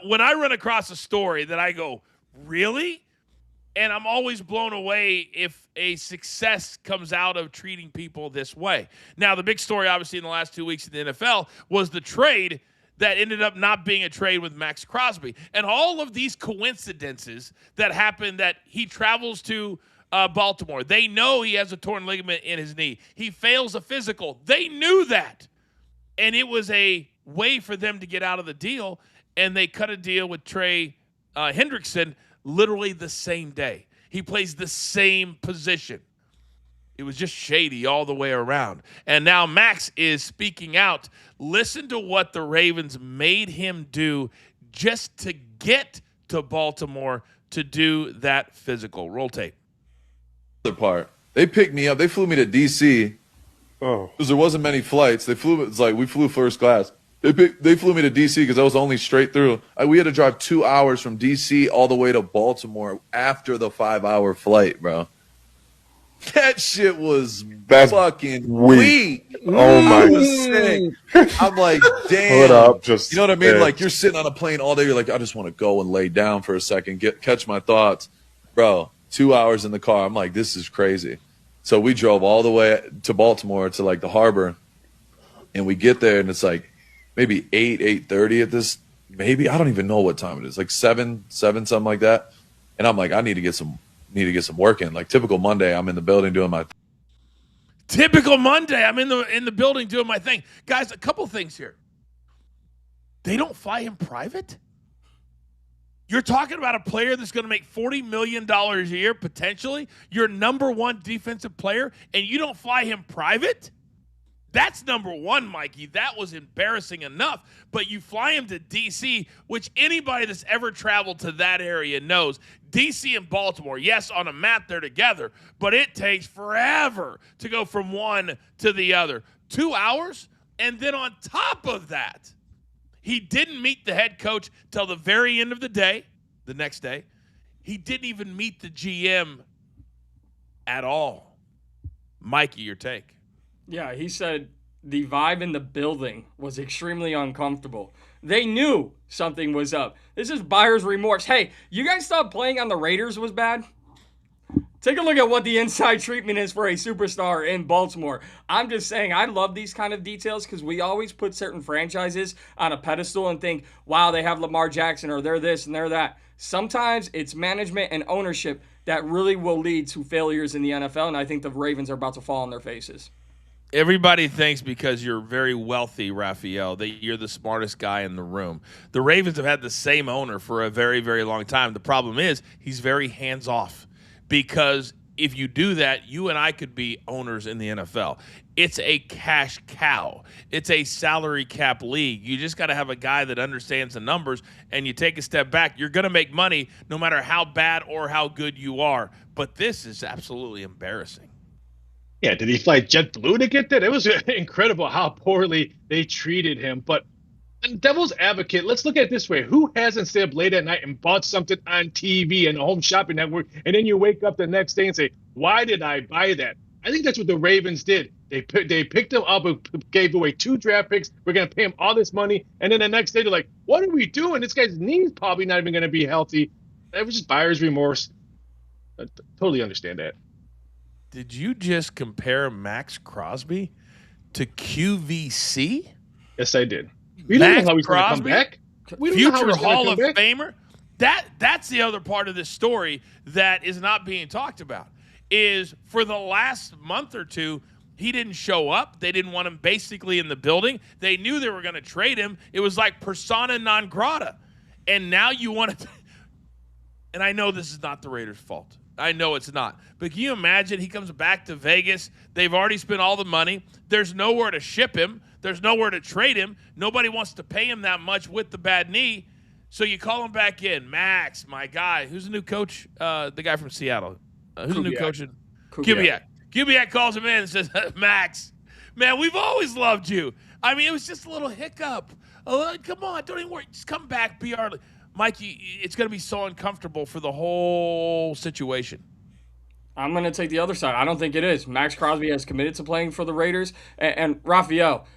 [SPEAKER 1] When I run across a story that I go, really? And I'm always blown away if a success comes out of treating people this way. Now, the big story, obviously, in the last 2 weeks in the NFL was the trade that ended up not being a trade with Max Crosby. And all of these coincidences that happened, that he travels to Baltimore. They know he has a torn ligament in his knee. He fails a physical. They knew that. And it was a way for them to get out of the deal. And they cut a deal with Trey Hendrickson literally the same day. He plays the same position. It was just shady all the way around. And now Max is speaking out. Listen to what the Ravens made him do just to get to Baltimore to do that physical. Roll tape.
[SPEAKER 5] Part. They picked me up. They flew me to D.C.
[SPEAKER 6] Oh,
[SPEAKER 5] because there wasn't many flights. It's like we flew first class. They flew me to D.C. because I was only straight through. We had to drive 2 hours from D.C. all the way to Baltimore after the 5-hour flight, bro. That shit was fucking weak.
[SPEAKER 6] Oh my!
[SPEAKER 5] I was sick. I'm like, damn.
[SPEAKER 6] Hold up, just
[SPEAKER 5] you know what I mean? Like, you're sitting on a plane all day. You're like, I just want to go and lay down for a second, catch my thoughts, bro. 2 hours in the car. I'm like, this is crazy. So we drove all the way to Baltimore to like the harbor, and we get there and it's like maybe 8:30 at this. Maybe I don't even know what time it is. Like 7 something like that. And I'm like, I need to get some work in. Like typical Monday, I'm in the building doing my
[SPEAKER 1] Typical Monday, I'm in the building doing my thing. Guys, a couple things here. They don't fly him private? You're talking about a player that's going to make $40 million a year, potentially, your number one defensive player, and you don't fly him private? That's number one, Mikey. That was embarrassing enough. But you fly him to D.C., which anybody that's ever traveled to that area knows. D.C. and Baltimore, yes, on a map they're together, but it takes forever to go from one to the other. 2 hours? And then on top of that, he didn't meet the head coach till the very end of the day, the next day. He didn't even meet the GM at all. Mikey, your take.
[SPEAKER 2] Yeah, he said the vibe in the building was extremely uncomfortable. They knew something was up. This is buyer's remorse. Hey, you guys thought playing on the Raiders was bad? Take a look at what the inside treatment is for a superstar in Baltimore. I'm just saying, I love these kind of details because we always put certain franchises on a pedestal and think, wow, they have Lamar Jackson or they're this and they're that. Sometimes it's management and ownership that really will lead to failures in the NFL, and I think the Ravens are about to fall on their faces.
[SPEAKER 1] Everybody thinks because you're very wealthy, Raphael, that you're the smartest guy in the room. The Ravens have had the same owner for a very, very long time. The problem is he's very hands-off because if you do that, you and I could be owners in the NFL. It's a cash cow. It's a salary cap league. You just got to have a guy that understands the numbers, and you take a step back. You're going to make money no matter how bad or how good you are. But this is absolutely embarrassing.
[SPEAKER 3] Yeah, did he fly JetBlue to get that? It was incredible how poorly they treated him. But devil's advocate, let's look at it this way. Who hasn't stayed up late at night and bought something on TV and a home shopping network, and then you wake up the next day and say, why did I buy that? I think that's what the Ravens did. They picked him up and gave away 2 draft picks. We're going to pay him all this money. And then the next day they're like, what are we doing? This guy's knee's probably not even going to be healthy. It was just buyer's remorse. I totally understand that.
[SPEAKER 1] Did you just compare Max Crosby to QVC?
[SPEAKER 3] Yes, I did. We don't know how he's going to come back. We don't know how
[SPEAKER 1] Future
[SPEAKER 3] he's
[SPEAKER 1] Hall
[SPEAKER 3] gonna
[SPEAKER 1] of
[SPEAKER 3] come back.
[SPEAKER 1] Famer. That's the other part of this story that is not being talked about. Is for the last month or two, he didn't show up. They didn't want him basically in the building. They knew they were going to trade him. It was like persona non grata. And now you want to – and I know this is not the Raiders' fault. I know it's not. But can you imagine he comes back to Vegas? They've already spent all the money. There's nowhere to ship him. There's nowhere to trade him. Nobody wants to pay him that much with the bad knee. So you call him back in. Max, my guy. Who's the new coach? The guy from Seattle. Who's the new coach? Kubiak. Kubiak calls him in and says, Max, man, we've always loved you. I mean, it was just a little hiccup. Come on, don't even worry. Just come back, be our – Mikey, it's going to be so uncomfortable for the whole situation.
[SPEAKER 2] I'm going to take the other side. I don't think it is. Max Crosby has committed to playing for the Raiders. And Raphael,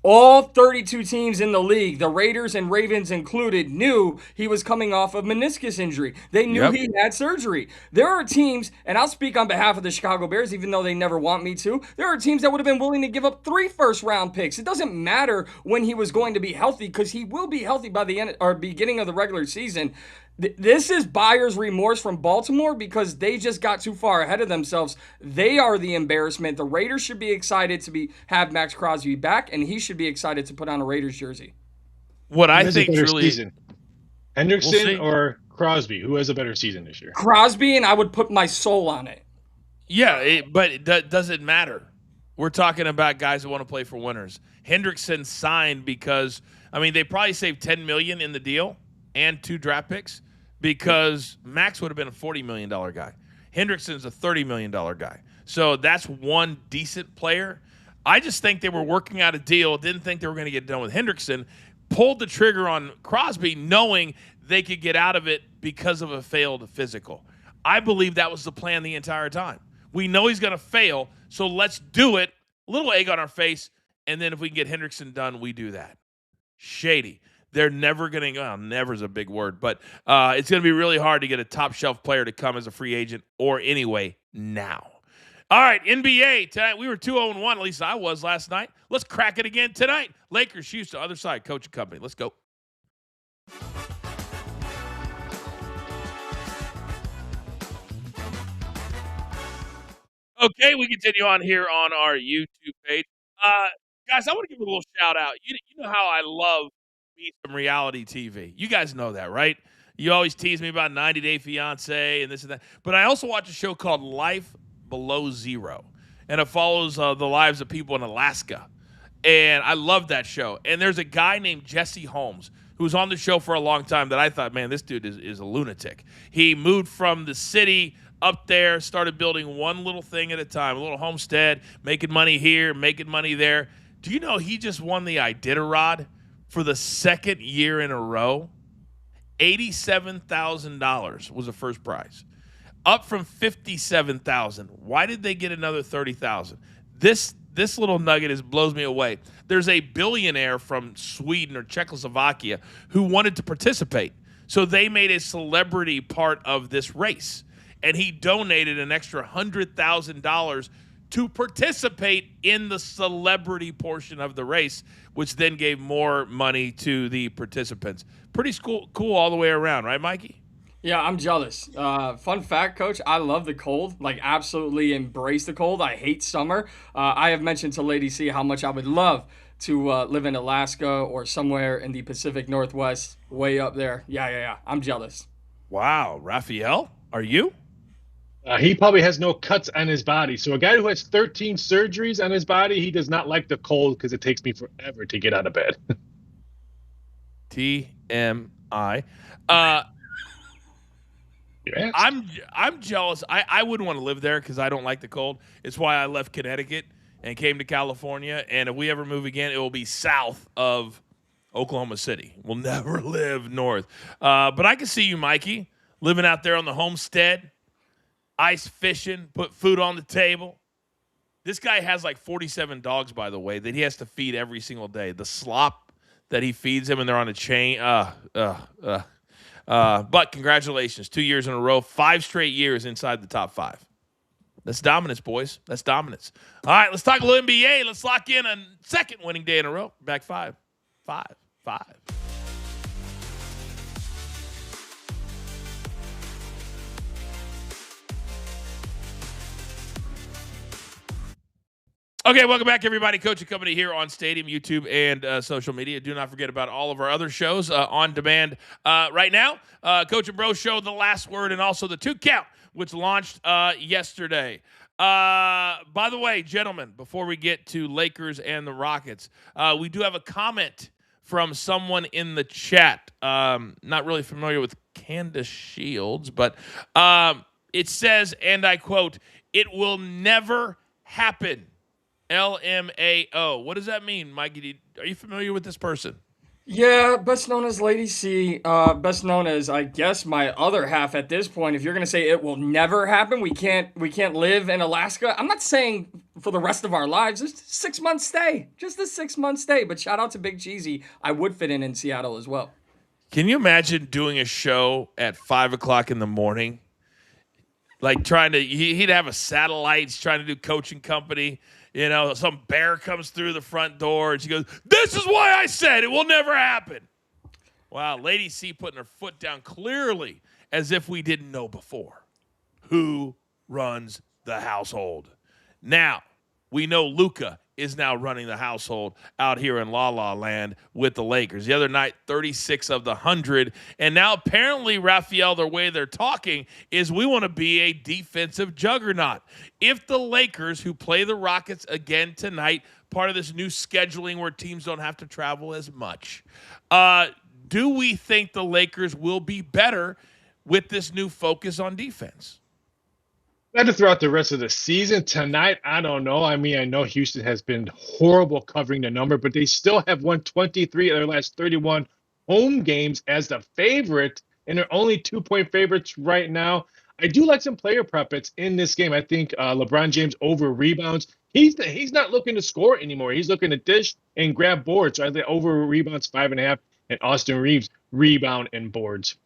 [SPEAKER 2] all 32 teams in the league, the Raiders and Ravens included, knew he was coming off of meniscus injury. They knew he had surgery. There are teams, and I'll speak on behalf of the Chicago Bears, even though they never want me to. There are teams that would have been willing to give up 3 first-round picks. It doesn't matter when he was going to be healthy because he will be healthy by the end or beginning of the regular season. This is buyer's remorse from Baltimore because they just got too far ahead of themselves. They are the embarrassment. The Raiders should be excited to have Max Crosby back, and he should be excited to put on a Raiders jersey.
[SPEAKER 1] What I think truly
[SPEAKER 3] season. Hendrickson or Crosby, who has a better season this year?
[SPEAKER 2] Crosby, and I would put my soul on it.
[SPEAKER 1] Yeah, but it doesn't matter. We're talking about guys that want to play for winners. Hendrickson signed because, I mean, they probably saved $10 million in the deal and 2 draft picks because Max would have been a $40 million guy. Hendrickson's a $30 million guy. So that's one decent player. I just think they were working out a deal, didn't think they were going to get done with Hendrickson, pulled the trigger on Crosby knowing they could get out of it because of a failed physical. I believe that was the plan the entire time. We know he's going to fail, so let's do it. A little egg on our face, and then if we can get Hendrickson done, we do that. Shady. They're never going to – well, never is a big word, but it's going to be really hard to get a top-shelf player to come as a free agent or anyway now. All right, NBA tonight. We were 2-0-1, at least I was last night. Let's crack it again tonight. Lakers, Houston, other side, coach and company. Let's go. Okay, we continue on here on our YouTube page. Guys, I want to give a little shout-out. You know how I love me some reality TV. You guys know that, right? You always tease me about 90 Day Fiancé and this and that. But I also watch a show called Life Below Zero, and it follows the lives of people in Alaska. And I love that show. And there's a guy named Jesse Holmes who was on the show for a long time that I thought, man, this dude is a lunatic. He moved from the city up there, started building one little thing at a time, a little homestead, making money here, making money there. Do you know he just won the Iditarod for the second year in a row? $87,000 was the first prize, up from $57,000. Why did they get another $30,000? This little nugget blows me away. There's a billionaire from Sweden or Czechoslovakia who wanted to participate. So they made a celebrity part of this race. And he donated an extra $100,000 to participate in the celebrity portion of the race, which then gave more money to the participants. Pretty cool all the way around, right, Mikey?
[SPEAKER 2] Yeah, I'm jealous. Fun fact, Coach, I love the cold. Like, absolutely embrace the cold. I hate summer. I have mentioned to Lady C how much I would love to live in Alaska or somewhere in the Pacific Northwest, way up there. Yeah. I'm jealous.
[SPEAKER 1] Wow. Raphael, are you?
[SPEAKER 3] He probably has no cuts on his body. So a guy who has 13 surgeries on his body, he does not like the cold because it takes me forever to get out of bed.
[SPEAKER 1] TMI.
[SPEAKER 3] Yeah.
[SPEAKER 1] I'm jealous. I wouldn't want to live there because I don't like the cold. It's why I left Connecticut and came to California. And if we ever move again, it will be south of Oklahoma City. We'll never live north. But I can see you, Mikey, living out there on the homestead, ice fishing, put food on the table. This guy has like 47 dogs, by the way, that he has to feed every single day. The slop that he feeds them, and they're on a chain. But congratulations, 2 years in a row, 5 straight years inside the top 5. That's dominance, boys. That's dominance. All right, let's talk a little NBA. Let's lock in a second winning day in a row. Back 5. Okay, welcome back, everybody. Coach and Company here on Stadium, YouTube, and social media. Do not forget about all of our other shows on demand right now. Coach and Bro Show, The Last Word, and also The 2 Count, which launched yesterday. By the way, gentlemen, before we get to Lakers and the Rockets, we do have a comment from someone in the chat. Not really familiar with Candace Shields, but it says, and I quote, "It will never happen. LMAO." What does that mean, Mikey? Are you familiar with this person?
[SPEAKER 2] Yeah, best known as Lady C, best known as, I guess, my other half at this point. If you're going to say it will never happen, we can't live in Alaska. I'm not saying for the rest of our lives. Just a 6-month stay. Just a 6-month stay. But shout out to Big Cheesy. I would fit in Seattle as well.
[SPEAKER 1] Can you imagine doing a show at 5 o'clock in the morning? Like he'd have a satellite. He's trying to do Coaching Company. You know, some bear comes through the front door and she goes, "This is why I said it will never happen." Wow, Lady C putting her foot down clearly as if we didn't know before. Who runs the household? Now, we know Luka is now running the household out here in La La Land with the Lakers. The other night, 36 of the 100. And now apparently, Raphael, the way they're talking is we want to be a defensive juggernaut. If the Lakers, who play the Rockets again tonight, part of this new scheduling where teams don't have to travel as much, do we think the Lakers will be better with this new focus on defense?
[SPEAKER 3] Better throughout the rest of the season. Tonight, I don't know. I mean, I know Houston has been horrible covering the number, but they still have won 23 of their last 31 home games as the favorite, and they're only 2-point favorites right now. I do like some player profits in this game. I think LeBron James over rebounds. He's not looking to score anymore. He's looking to dish and grab boards. So I think over rebounds 5.5, and Austin Reeves rebound and boards.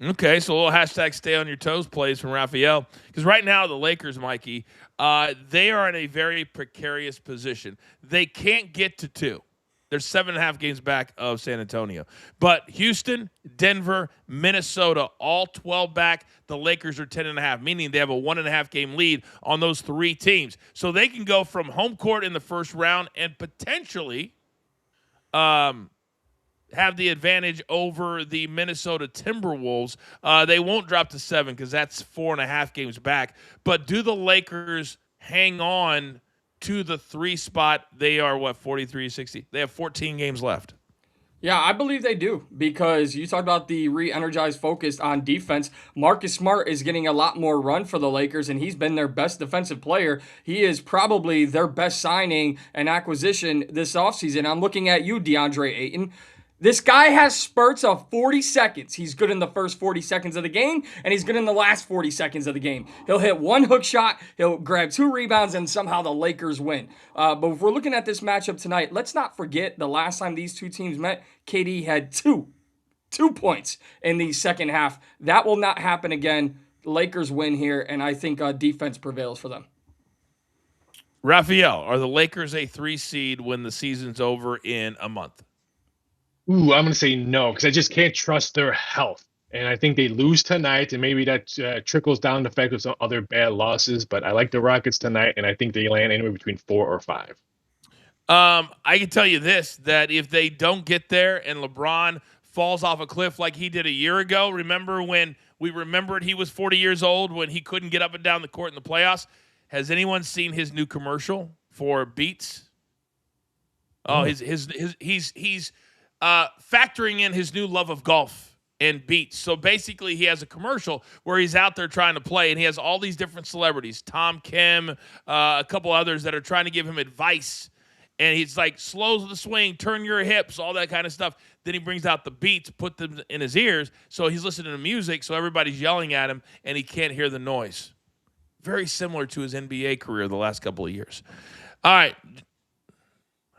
[SPEAKER 1] Okay, so a little hashtag stay on your toes plays from Raphael. Because right now, the Lakers, Mikey, they are in a very precarious position. They can't get to 2. They're 7.5 games back of San Antonio. But Houston, Denver, Minnesota, all 12 back. The Lakers are 10.5, meaning they have a 1.5 game lead on those 3 teams. So they can go from home court in the first round and potentially have the advantage over the Minnesota Timberwolves. They won't drop to 7 because that's 4.5 games back. But do the Lakers hang on to the 3 spot. They are, 43-60? They have 14 games left.
[SPEAKER 2] Yeah, I believe they do, because you talked about the re-energized focus on defense. Marcus Smart is getting a lot more run for the Lakers, and he's been their best defensive player. He is probably their best signing and acquisition this offseason. I'm looking at you, DeAndre Ayton. This guy has spurts of 40 seconds. He's good in the first 40 seconds of the game, and he's good in the last 40 seconds of the game. He'll hit one hook shot, he'll grab 2 rebounds, and somehow the Lakers win. But if we're looking at this matchup tonight, let's not forget the last time these two teams met, KD had 2 points in the second half. That will not happen again. Lakers win here, and I think defense prevails for them.
[SPEAKER 1] Raphael, are the Lakers a 3 seed when the season's over in a month?
[SPEAKER 3] Ooh, I'm going to say no, because I just can't trust their health. And I think they lose tonight, and maybe that trickles down the fact of some other bad losses. But I like the Rockets tonight, and I think they land anywhere between 4 or 5.
[SPEAKER 1] I can tell you this, that if they don't get there and LeBron falls off a cliff like he did a year ago, remember when we remembered he was 40 years old when he couldn't get up and down the court in the playoffs? Has anyone seen his new commercial for Beats? Oh, he's factoring in his new love of golf and Beats. So basically he has a commercial where he's out there trying to play, and he has all these different celebrities, Tom Kim, a couple others that are trying to give him advice. And he's like, slow the swing, turn your hips, all that kind of stuff. Then he brings out the beats, put them in his ears, so he's listening to music, so everybody's yelling at him, and he can't hear the noise. Very similar to his NBA career the last couple of years. All right.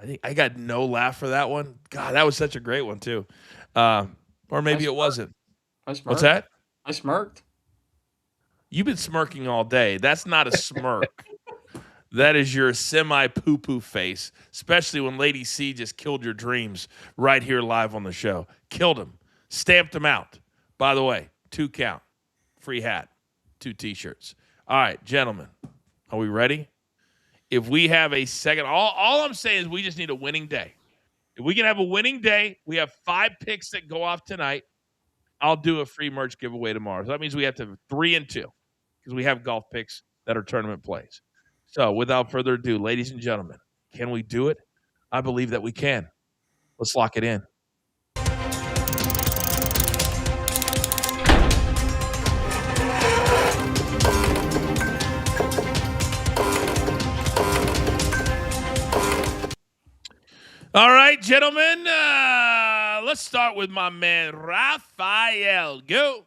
[SPEAKER 1] I think I got no laugh for that one. God, that was such a great one, too. Or maybe it wasn't. What's that?
[SPEAKER 2] I smirked.
[SPEAKER 1] You've been smirking all day. That's not a smirk. That is your semi-poo-poo face, especially when Lady C just killed your dreams right here live on the show. Killed him. Stamped him out. By the way, 2 count. Free hat. 2 T-shirts. All right, gentlemen, are we ready? If we have a second, all I'm saying is we just need a winning day. If we can have a winning day, we have 5 picks that go off tonight. I'll do a free merch giveaway tomorrow. So that means we have to have 3 and 2 because we have golf picks that are tournament plays. So without further ado, ladies and gentlemen, can we do it? I believe that we can. Let's lock it in. All right, gentlemen, let's start with my man, Raphael. Go.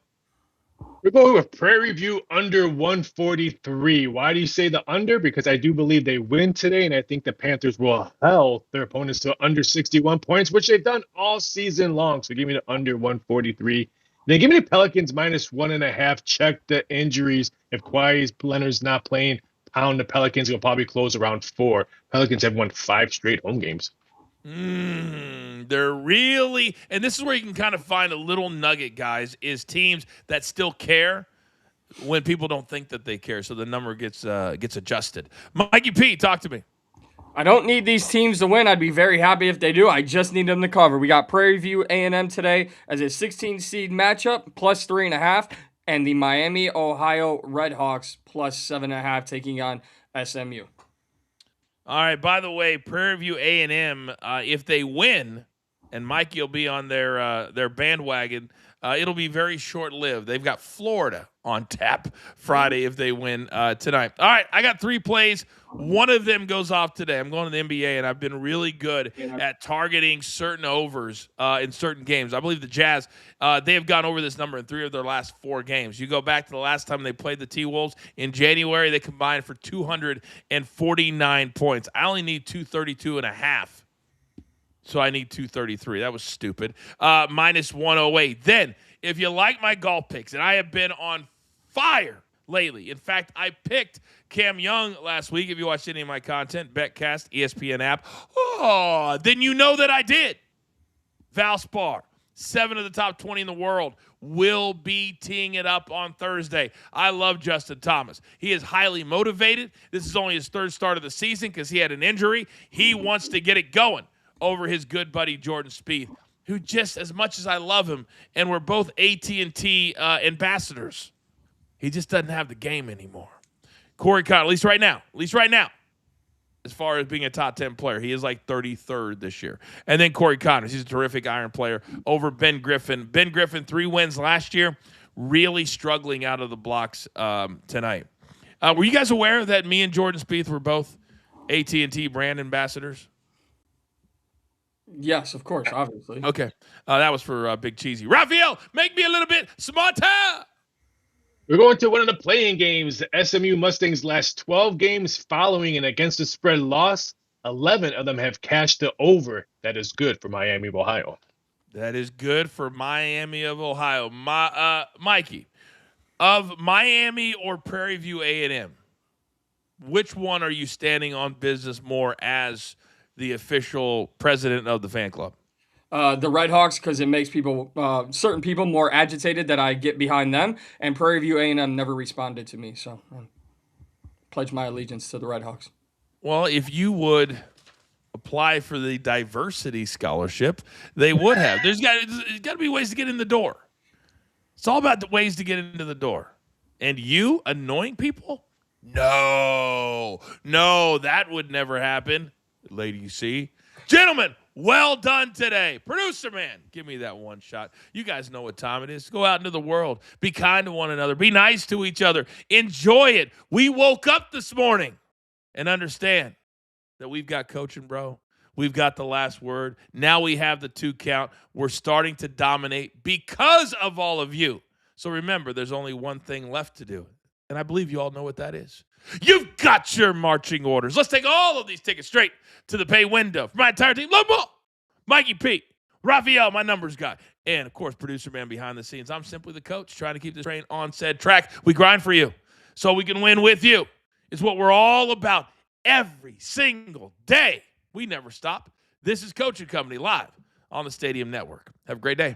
[SPEAKER 3] We're going with Prairie View under 143. Why do you say the under? Because I do believe they win today, and I think the Panthers will hell their opponents to under 61 points, which they've done all season long. So give me the under 143. Then give me the Pelicans minus 1.5. Check the injuries. If Kawhi Leonard's not playing, pound the Pelicans. It'll probably close around 4. Pelicans have won 5 straight home games.
[SPEAKER 1] They're really, and this is where you can kind of find a little nugget, guys, is teams that still care when people don't think that they care. So the number gets adjusted. Mikey P, talk to me.
[SPEAKER 2] I don't need these teams to win. I'd be very happy if they do. I just need them to cover. We got Prairie View A&M today as a 16 seed matchup, plus 3.5, and the Miami, Ohio Redhawks plus 7.5 taking on SMU.
[SPEAKER 1] All right, by the way, Prairie View A&M, if they win, and Mikey will be on their bandwagon, it'll be very short-lived. They've got Florida on tap Friday if they win tonight. All right, I got 3 plays. One of them goes off today. I'm going to the NBA, and I've been really good at targeting certain overs in certain games. I believe the Jazz, they have gone over this number in 3 of their last 4 games. You go back to the last time they played the T-Wolves in January, they combined for 249 points. I only need 232.5. So I need 233. That was stupid. Minus 108. Then, if you like my golf picks, and I have been on fire lately. In fact, I picked Cam Young last week. If you watched any of my content, Betcast, ESPN app. Oh, then you know that I did. Valspar, 7 of the top 20 in the world, will be teeing it up on Thursday. I love Justin Thomas. He is highly motivated. This is only his 3rd start of the season because he had an injury. He wants to get it going over his good buddy Jordan Spieth, who just as much as I love him, and we're both AT&T ambassadors, he just doesn't have the game anymore. Corey Connor, at least right now, as far as being a top 10 player. He is like 33rd this year. And then Corey Connors, he's a terrific iron player over Ben Griffin. Ben Griffin, 3 wins last year, really struggling out of the blocks tonight. Were you guys aware that me and Jordan Spieth were both AT&T brand ambassadors?
[SPEAKER 2] Yes, of course, obviously.
[SPEAKER 1] Okay. That was for Big Cheesy. Raphael, make me a little bit smarter.
[SPEAKER 3] We're going to one of the playing games. The SMU Mustangs' last 12 games following an against the spread loss, 11 of them have cashed the over. That is good for Miami of Ohio.
[SPEAKER 1] That is good for Miami of Ohio. Mikey, of Miami or Prairie View A&M, which one are you standing on business more as the official president of the fan club?
[SPEAKER 2] The Red Hawks, because it makes people, certain people, more agitated that I get behind them. And Prairie View A&M never responded to me, so pledge my allegiance to the Red Hawks.
[SPEAKER 1] Well, if you would apply for the diversity scholarship, they would have. There's got to be ways to get in the door. It's all about the ways to get into the door. And you annoying people? No, that would never happen. Lady C. Gentlemen, well done today. Producer man, give me that one shot. You guys know what time it is. Go out into the world. Be kind to one another. Be nice to each other. Enjoy it. We woke up this morning and understand that we've got coaching, bro. We've got the last word. Now we have the 2 count. We're starting to dominate because of all of you. So remember, there's only one thing left to do. And I believe you all know what that is. You've got your marching orders. Let's take all of these tickets straight to the pay window. For my entire team, Love Ball, Mikey P, Raphael, my numbers guy, and, of course, producer man behind the scenes. I'm simply the coach trying to keep this train on said track. We grind for you so we can win with you. It's what we're all about every single day. We never stop. This is Coaching Company live on the Stadium Network. Have a great day.